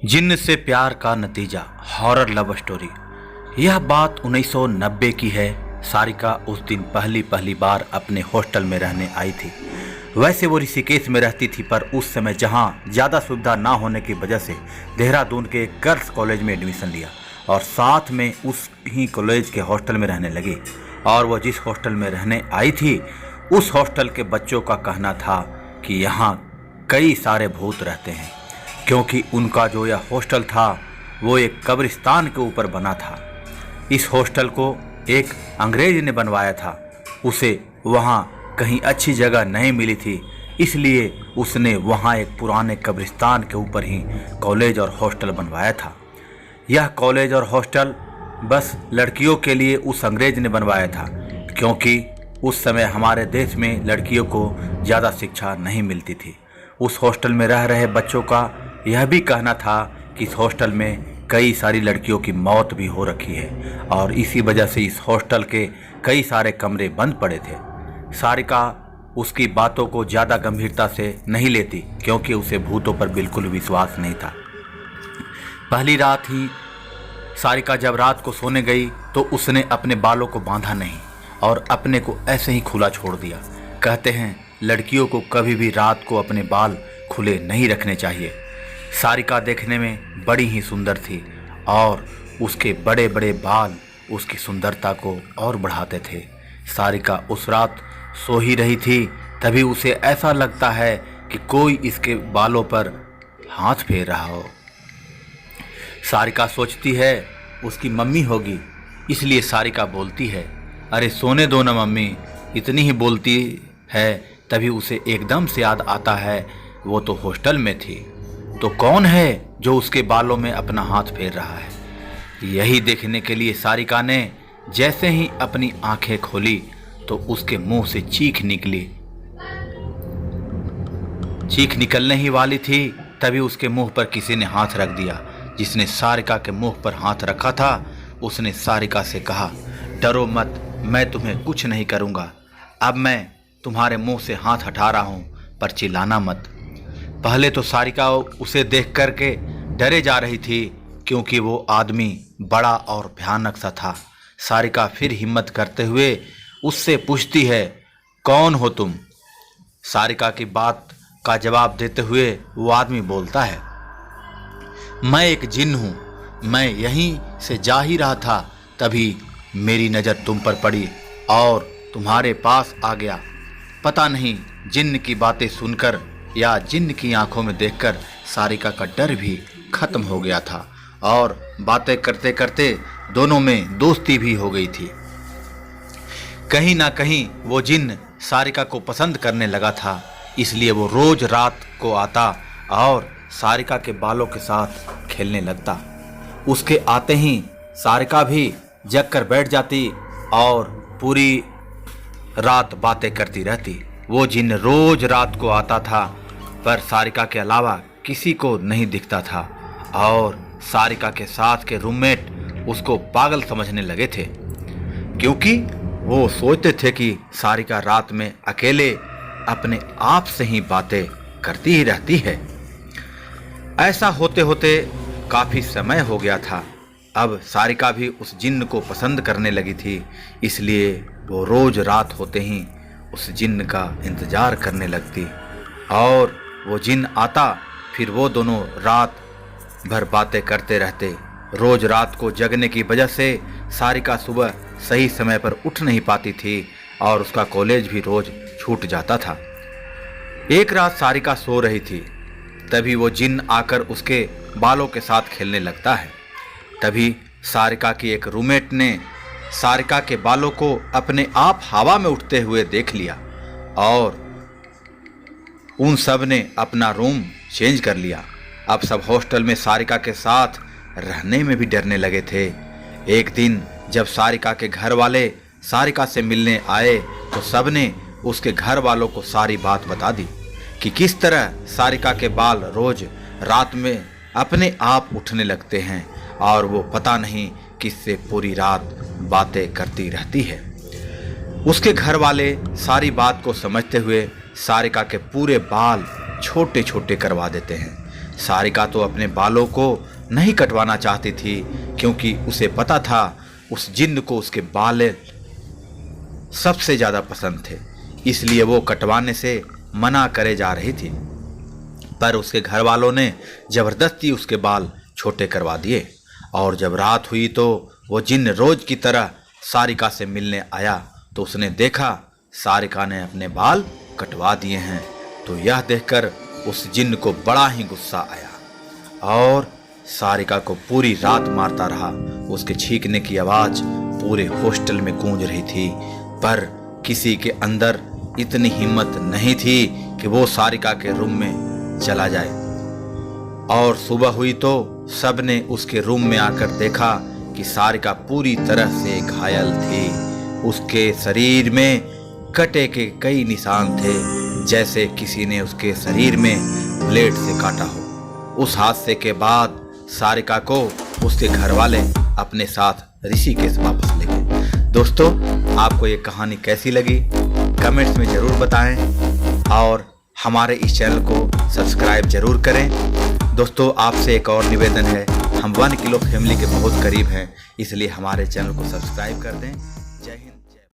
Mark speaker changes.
Speaker 1: जिन्न से प्यार का नतीजा हॉरर लव स्टोरी। यह बात 1990 की है। सारिका उस दिन पहली बार अपने हॉस्टल में रहने आई थी। वैसे वो ऋषिकेश में रहती थी, पर उस समय जहाँ ज़्यादा सुविधा ना होने की वजह से देहरादून के एक गर्ल्स कॉलेज में एडमिशन लिया और साथ में उस ही कॉलेज के हॉस्टल में रहने लगी। और वो जिस हॉस्टल में रहने आई थी, उस हॉस्टल के बच्चों का कहना था कि यहाँ कई सारे भूत रहते हैं, क्योंकि उनका जो यह हॉस्टल था वो एक कब्रिस्तान के ऊपर बना था। इस हॉस्टल को एक अंग्रेज ने बनवाया था। उसे वहाँ कहीं अच्छी जगह नहीं मिली थी, इसलिए उसने वहाँ एक पुराने कब्रिस्तान के ऊपर ही कॉलेज और हॉस्टल बनवाया था। यह कॉलेज और हॉस्टल बस लड़कियों के लिए उस अंग्रेज ने बनवाया था, क्योंकि उस समय हमारे देश में लड़कियों को ज़्यादा शिक्षा नहीं मिलती थी। उस हॉस्टल में रह रहे बच्चों का यह भी कहना था कि इस हॉस्टल में कई सारी लड़कियों की मौत भी हो रखी है और इसी वजह से इस हॉस्टल के कई सारे कमरे बंद पड़े थे। सारिका उसकी बातों को ज़्यादा गंभीरता से नहीं लेती, क्योंकि उसे भूतों पर बिल्कुल विश्वास नहीं था। पहली रात ही सारिका जब रात को सोने गई तो उसने अपने बालों को बांधा नहीं और अपने को ऐसे ही खुला छोड़ दिया। कहते हैं लड़कियों को कभी भी रात को अपने बाल खुले नहीं रखने चाहिए। सारिका देखने में बड़ी ही सुंदर थी और उसके बड़े बड़े बाल उसकी सुंदरता को और बढ़ाते थे। सारिका उस रात सो ही रही थी, तभी उसे ऐसा लगता है कि कोई इसके बालों पर हाथ फेर रहा हो। सारिका सोचती है उसकी मम्मी होगी, इसलिए सारिका बोलती है, अरे सोने दो ना मम्मी। इतनी ही बोलती है तभी उसे एकदम से याद आता है वो तो हॉस्टल में थी, तो कौन है जो उसके बालों में अपना हाथ फेर रहा है। यही देखने के लिए सारिका ने जैसे ही अपनी आंखें खोली तो उसके मुंह से चीख निकली। चीख निकलने ही वाली थी तभी उसके मुंह पर किसी ने हाथ रख दिया। जिसने सारिका के मुंह पर हाथ रखा था उसने सारिका से कहा, डरो मत, मैं तुम्हें कुछ नहीं करूँगा। अब मैं तुम्हारे मुंह से हाथ हटा रहा हूँ, पर चिल्लाना मत। पहले तो सारिका उसे देख कर के डरे जा रही थी, क्योंकि वो आदमी बड़ा और भयानक सा था। सारिका फिर हिम्मत करते हुए उससे पूछती है, कौन हो तुम? सारिका की बात का जवाब देते हुए वो आदमी बोलता है, मैं एक जिन्न हूँ। मैं यहीं से जा ही रहा था, तभी मेरी नज़र तुम पर पड़ी और तुम्हारे पास आ गया। पता नहीं जिन्न की बातें सुनकर या जिन्न की आंखों में देखकर सारिका का डर भी खत्म हो गया था और बातें करते करते दोनों में दोस्ती भी हो गई थी। कहीं ना कहीं वो जिन्न सारिका को पसंद करने लगा था, इसलिए वो रोज रात को आता और सारिका के बालों के साथ खेलने लगता। उसके आते ही सारिका भी जग कर बैठ जाती और पूरी रात बातें करती रहती। वो जिन्न रोज रात को आता था, पर सारिका के अलावा किसी को नहीं दिखता था और सारिका के साथ के रूममेट उसको पागल समझने लगे थे, क्योंकि वो सोचते थे कि सारिका रात में अकेले अपने आप से ही बातें करती ही रहती है। ऐसा होते होते काफ़ी समय हो गया था। अब सारिका भी उस जिन्न को पसंद करने लगी थी, इसलिए वो रोज रात होते ही उस जिन्न का इंतज़ार करने लगती और वो जिन्न आता, फिर वो दोनों रात भर बातें करते रहते। रोज रात को जगने की वजह से सारिका सुबह सही समय पर उठ नहीं पाती थी और उसका कॉलेज भी रोज छूट जाता था। एक रात सारिका सो रही थी, तभी वो जिन्न आकर उसके बालों के साथ खेलने लगता है। तभी सारिका की एक रूममेट ने सारिका के बालों को अपने आप हवा में उठते हुए देख लिया और उन सब ने अपना रूम चेंज कर लिया। अब सब हॉस्टल में सारिका के साथ रहने में भी डरने लगे थे। एक दिन जब सारिका के घर वाले सारिका से मिलने आए तो सब ने उसके घर वालों को सारी बात बता दी कि किस तरह सारिका के बाल रोज रात में अपने आप उठने लगते हैं और वो पता नहीं किससे पूरी रात बातें करती रहती है। उसके घर वाले सारी बात को समझते हुए सारिका के पूरे बाल छोटे छोटे करवा देते हैं, सारिका तो अपने बालों को नहीं कटवाना चाहती थी, क्योंकि उसे पता था उस जिन्न को उसके बाल सबसे ज़्यादा पसंद थे, इसलिए वो कटवाने से मना करे जा रही थी। पर उसके घर वालों ने ज़बरदस्ती उसके बाल छोटे करवा दिए। और जब रात हुई तो वो जिन्न रोज की तरह सारिका से मिलने आया, तो उसने देखा सारिका ने अपने बाल कटवा दिए हैं। तो यह देखकर उस जिन्न को बड़ा ही गुस्सा आया और सारिका को पूरी रात मारता रहा। उसके छींकने की आवाज़ पूरे हॉस्टल में गूंज रही थी, पर किसी के अंदर इतनी हिम्मत नहीं थी कि वो सारिका के रूम में चला जाए। और सुबह हुई तो सबने उसके रूम में आकर देखा कि सारिका पूरी तरह से घायल थी। उसके शरीर में कटे के कई निशान थे, जैसे किसी ने उसके शरीर में ब्लेड से काटा हो। उस हादसे के बाद सारिका को उसके घर वाले अपने साथ ऋषिकेश वापस ले गए। दोस्तों, आपको ये कहानी कैसी लगी कमेंट्स में ज़रूर बताएं और हमारे इस चैनल को सब्सक्राइब जरूर करें। दोस्तों, आपसे एक और निवेदन है, हम 1 किलो फैमिली के बहुत करीब हैं, इसलिए हमारे चैनल को सब्सक्राइब कर दें। जय हिंद।